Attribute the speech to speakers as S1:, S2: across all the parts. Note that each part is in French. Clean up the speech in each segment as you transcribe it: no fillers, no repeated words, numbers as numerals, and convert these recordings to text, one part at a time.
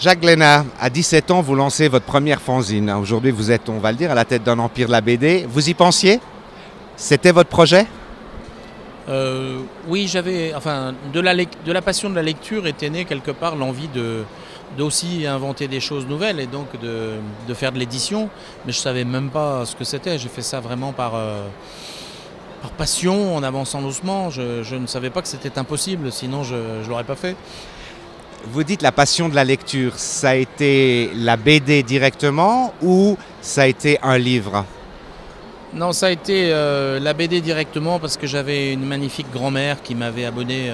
S1: Jacques Glénat, à 17 ans, vous lancez votre première fanzine. Aujourd'hui, vous êtes, on va le dire, à la tête d'un empire de la BD. Vous y pensiez? C'était votre projet?
S2: Oui, j'avais, enfin, de la passion de la lecture était née quelque part l'envie d'aussi inventer des choses nouvelles et donc de faire de l'édition. Mais je savais même pas ce que c'était. J'ai fait ça vraiment par passion, en avançant doucement. Je ne savais pas que c'était impossible, sinon je ne l'aurais pas fait.
S1: Vous dites la passion de la lecture, ça a été la BD directement ou ça a été un livre?
S2: Non, ça a été la BD directement parce que j'avais une magnifique grand-mère qui m'avait abonné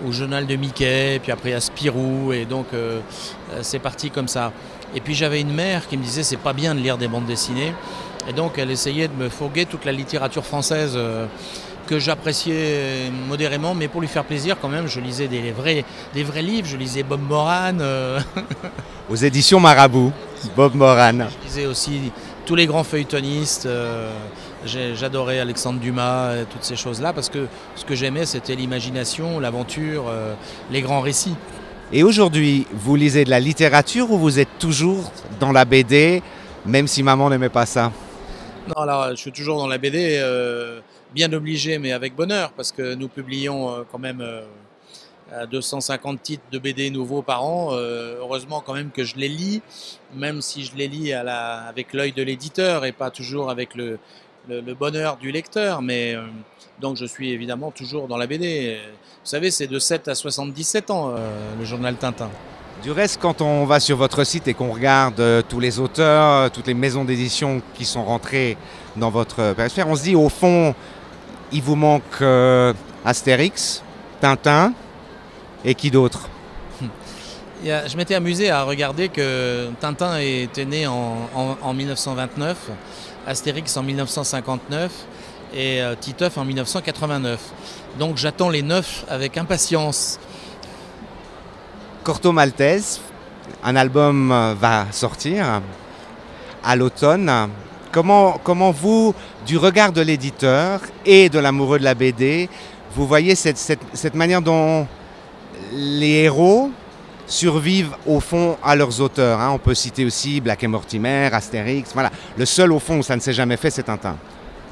S2: au journal de Mickey, puis après à Spirou, et donc c'est parti comme ça. Et puis j'avais une mère qui me disait c'est pas bien de lire des bandes dessinées, et donc elle essayait de me fourguer toute la littérature française que j'appréciais modérément, mais pour lui faire plaisir quand même, je lisais des vrais livres, je lisais Bob Moran.
S1: Aux éditions Marabout, Bob Moran.
S2: Je lisais aussi tous les grands feuilletonistes, j'adorais Alexandre Dumas et toutes ces choses-là, parce que ce que j'aimais c'était l'imagination, l'aventure, les grands récits.
S1: Et aujourd'hui, vous lisez de la littérature ou vous êtes toujours dans la BD, même si maman n'aimait pas ça?
S2: Non, alors je suis toujours dans la BD, bien obligé, mais avec bonheur, parce que nous publions quand même 250 titres de BD nouveaux par an. Heureusement quand même que je les lis, même si je les lis avec l'œil de l'éditeur et pas toujours avec le bonheur du lecteur. Mais donc je suis évidemment toujours dans la BD. Vous savez, c'est de 7 à 77 ans, le journal Tintin.
S1: Du reste, quand on va sur votre site et qu'on regarde tous les auteurs, toutes les maisons d'édition qui sont rentrées dans votre périsphère, on se dit au fond, il vous manque Astérix, Tintin et qui d'autre?
S2: Je m'étais amusé à regarder que Tintin était né en 1929, Astérix en 1959 et Titeuf en 1989. Donc j'attends les 9 avec impatience.
S1: Corto Maltese, un album va sortir à l'automne. Comment vous, du regard de l'éditeur et de l'amoureux de la BD, vous voyez cette manière dont les héros survivent au fond à leurs auteurs, hein? On peut citer aussi Black et Mortimer, Astérix, voilà. Le seul au fond où ça ne s'est jamais fait, c'est Tintin.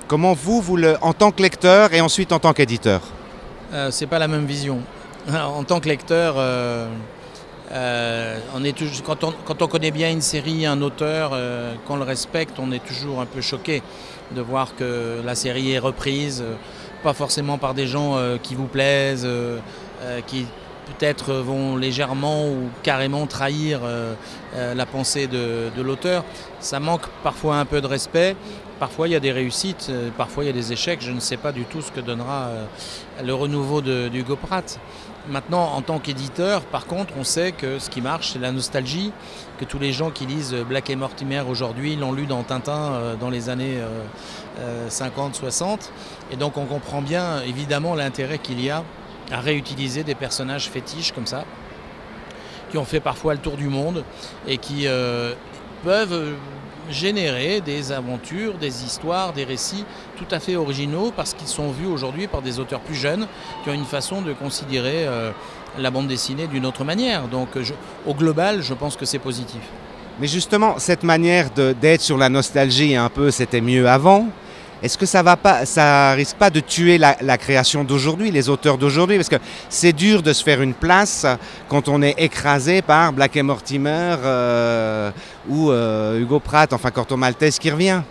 S1: Comment vous en tant que lecteur et ensuite en tant qu'éditeur?
S2: C'est pas la même vision. Alors, en tant que lecteur, quand on connaît bien une série, un auteur, qu'on le respecte, on est toujours un peu choqué de voir que la série est reprise, pas forcément par des gens qui vous plaisent, qui peut-être vont légèrement ou carrément trahir la pensée de l'auteur. Ça manque parfois un peu de respect. Parfois il y a des réussites, parfois il y a des échecs. Je ne sais pas du tout ce que donnera le renouveau d'Hugo Pratt. Maintenant, en tant qu'éditeur, par contre, on sait que ce qui marche, c'est la nostalgie, que tous les gens qui lisent Black et Mortimer aujourd'hui l'ont lu dans Tintin dans les années 50-60. Et donc on comprend bien évidemment l'intérêt qu'il y a à réutiliser des personnages fétiches comme ça, qui ont fait parfois le tour du monde et qui peuvent générer des aventures, des histoires, des récits tout à fait originaux parce qu'ils sont vus aujourd'hui par des auteurs plus jeunes qui ont une façon de considérer la bande dessinée d'une autre manière. Donc au global, je pense que c'est positif.
S1: Mais justement, cette manière d'être sur la nostalgie un peu, c'était mieux avant. Est-ce que ça risque pas de tuer la création d'aujourd'hui, les auteurs d'aujourd'hui? Parce que c'est dur de se faire une place quand on est écrasé par Black et Mortimer ou Hugo Pratt, enfin Corto Maltese qui revient.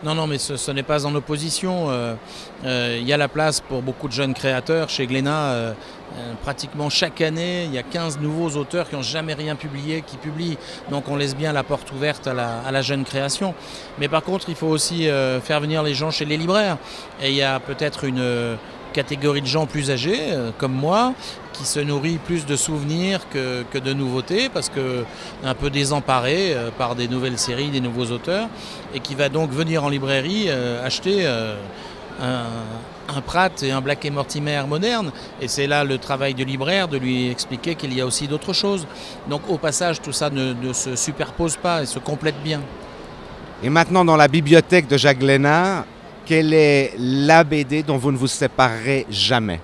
S2: Non, mais ce n'est pas en opposition. Il y a la place pour beaucoup de jeunes créateurs. Chez Glénat, pratiquement chaque année, il y a 15 nouveaux auteurs qui n'ont jamais rien publié, qui publient. Donc on laisse bien la porte ouverte à la jeune création. Mais par contre, il faut aussi faire venir les gens chez les libraires. Et il y a peut-être une catégorie de gens plus âgés, comme moi, qui se nourrit plus de souvenirs que de nouveautés, parce que un peu désemparé par des nouvelles séries, des nouveaux auteurs, et qui va donc venir en librairie acheter un Pratt et un Black et Mortimer moderne. Et c'est là le travail du libraire de lui expliquer qu'il y a aussi d'autres choses. Donc au passage, tout ça ne se superpose pas et se complète bien.
S1: Et maintenant, dans la bibliothèque de Jacques Glénat, quelle est la BD dont vous ne vous séparerez jamais?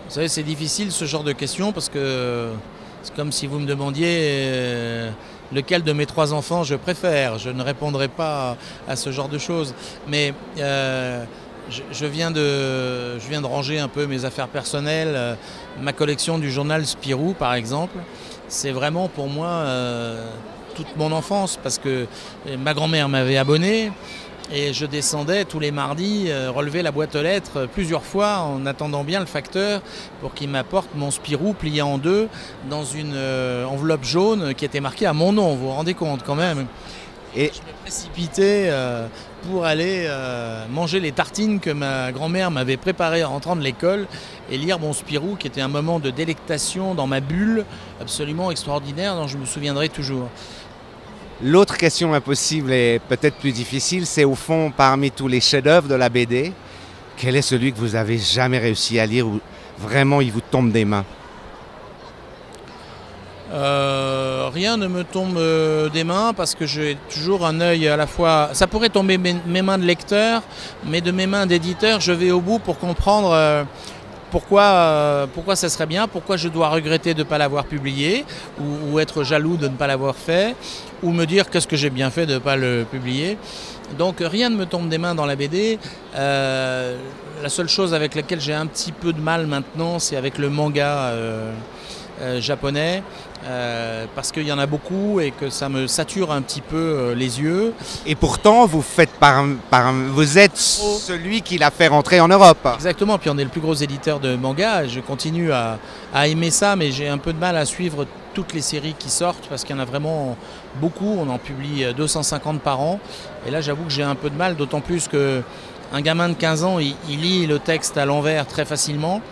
S2: Vous savez, c'est difficile ce genre de questions parce que C'est comme si vous me demandiez lequel de mes 3 enfants je préfère. Je ne répondrai pas à ce genre de choses. Mais je viens de ranger un peu mes affaires personnelles. Ma collection du journal Spirou, par exemple, c'est vraiment pour moi toute mon enfance, parce que ma grand-mère m'avait abonné. Et je descendais tous les mardis, relever la boîte aux lettres plusieurs fois en attendant bien le facteur pour qu'il m'apporte mon Spirou plié en 2 dans une enveloppe jaune qui était marquée à mon nom, vous vous rendez compte quand même. Et je me précipitais pour aller manger les tartines que ma grand-mère m'avait préparées en rentrant de l'école et lire mon Spirou, qui était un moment de délectation dans ma bulle absolument extraordinaire dont je me souviendrai toujours.
S1: L'autre question impossible et peut-être plus difficile, c'est au fond, parmi tous les chefs-d'œuvre de la BD, quel est celui que vous avez jamais réussi à lire ou vraiment il vous tombe des mains?
S2: Rien ne me tombe des mains parce que j'ai toujours un œil à la fois... Ça pourrait tomber mes mains de lecteur, mais de mes mains d'éditeur, je vais au bout pour comprendre... Pourquoi ça serait bien, pourquoi je dois regretter de ne pas l'avoir publié, ou être jaloux de ne pas l'avoir fait, ou me dire qu'est-ce que j'ai bien fait de ne pas le publier. Donc rien ne me tombe des mains dans la BD. La seule chose avec laquelle j'ai un petit peu de mal maintenant, c'est avec le manga japonais, parce qu'il y en a beaucoup et que ça me sature un petit peu les yeux.
S1: Et pourtant, vous êtes celui qui l'a fait rentrer en Europe.
S2: Exactement, puis on est le plus gros éditeur de manga. Je continue à aimer ça, mais j'ai un peu de mal à suivre toutes les séries qui sortent parce qu'il y en a vraiment beaucoup. On en publie 250 par an. Et là, j'avoue que j'ai un peu de mal, d'autant plus qu'un gamin de 15 ans, il lit le texte à l'envers très facilement.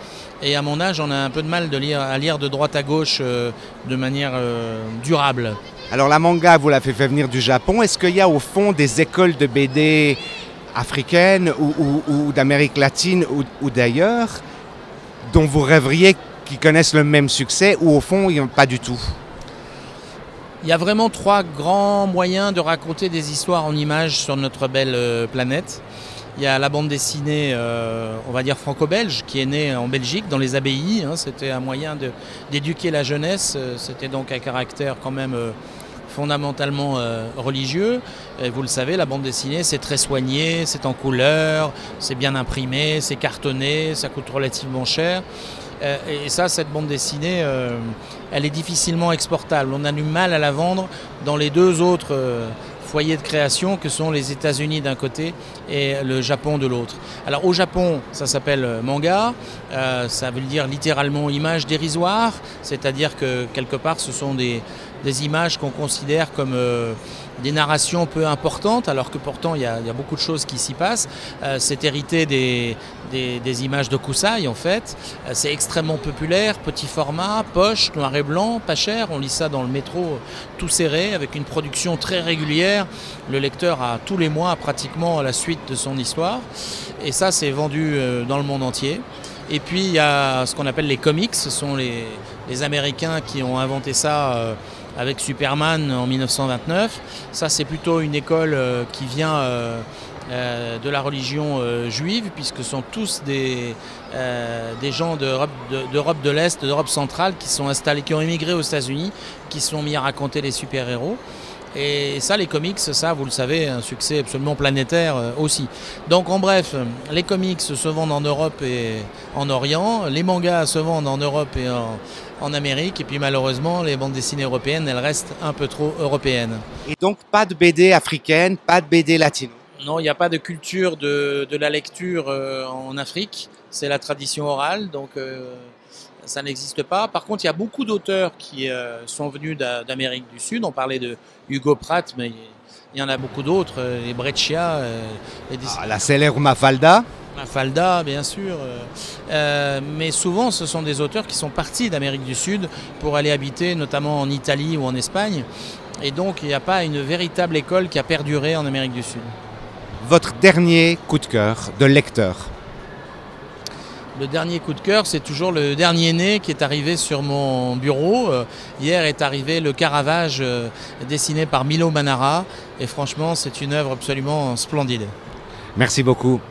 S2: Et à mon âge, on a un peu de mal à lire de droite à gauche de manière durable.
S1: Alors la manga, vous l'avez fait venir du Japon. Est-ce qu'il y a au fond des écoles de BD africaines ou d'Amérique latine ou d'ailleurs dont vous rêveriez qu'ils connaissent le même succès ou au fond, pas du tout?
S2: Il y a vraiment 3 grands moyens de raconter des histoires en images sur notre belle planète. Il y a la bande dessinée, on va dire franco-belge, qui est née en Belgique, dans les abbayes. C'était un moyen d'éduquer la jeunesse. C'était donc un caractère quand même fondamentalement religieux. Et vous le savez, la bande dessinée, c'est très soigné, c'est en couleur, c'est bien imprimé, c'est cartonné, ça coûte relativement cher. Et ça, cette bande dessinée, elle est difficilement exportable. On a du mal à la vendre dans les 2 autres foyers de création que sont les États-Unis d'un côté et le Japon de l'autre. Alors au Japon, ça s'appelle manga, ça veut dire littéralement image dérisoire, c'est-à-dire que quelque part ce sont des images qu'on considère comme des narrations peu importantes, alors que pourtant il y a beaucoup de choses qui s'y passent. C'est hérité des images de Kusai en fait. C'est extrêmement populaire, petit format, poche, noir et blanc, pas cher. On lit ça dans le métro tout serré, avec une production très régulière. Le lecteur a tous les mois pratiquement la suite de son histoire. Et ça, c'est vendu dans le monde entier. Et puis il y a ce qu'on appelle les comics. Ce sont les Américains qui ont inventé ça avec Superman en 1929. Ça, c'est plutôt une école qui vient de la religion juive, puisque ce sont tous des gens d'Europe de l'Est, d'Europe centrale, qui sont installés, qui ont émigré aux États-Unis, qui se sont mis à raconter les super-héros. Et ça, les comics, ça, vous le savez, un succès absolument planétaire aussi. Donc, en bref, les comics se vendent en Europe et en Orient, les mangas se vendent en Europe et en Amérique, et puis malheureusement, les bandes dessinées européennes, elles restent un peu trop européennes.
S1: Et donc, pas de BD africaine, pas de BD latino?
S2: Non, il n'y a pas de culture de la lecture en Afrique, c'est la tradition orale, donc ça n'existe pas. Par contre, il y a beaucoup d'auteurs qui sont venus d'Amérique du Sud. On parlait de Hugo Pratt, mais il y en a beaucoup d'autres, les Breccia.
S1: La célèbre Mafalda.
S2: Mafalda, bien sûr. Mais souvent, ce sont des auteurs qui sont partis d'Amérique du Sud pour aller habiter notamment en Italie ou en Espagne. Et donc, il n'y a pas une véritable école qui a perduré en Amérique du Sud.
S1: Votre dernier coup de cœur de lecteur?
S2: Le dernier coup de cœur, c'est toujours le dernier né qui est arrivé sur mon bureau. Hier est arrivé le Caravage dessiné par Milo Manara. Et franchement, c'est une œuvre absolument splendide.
S1: Merci beaucoup.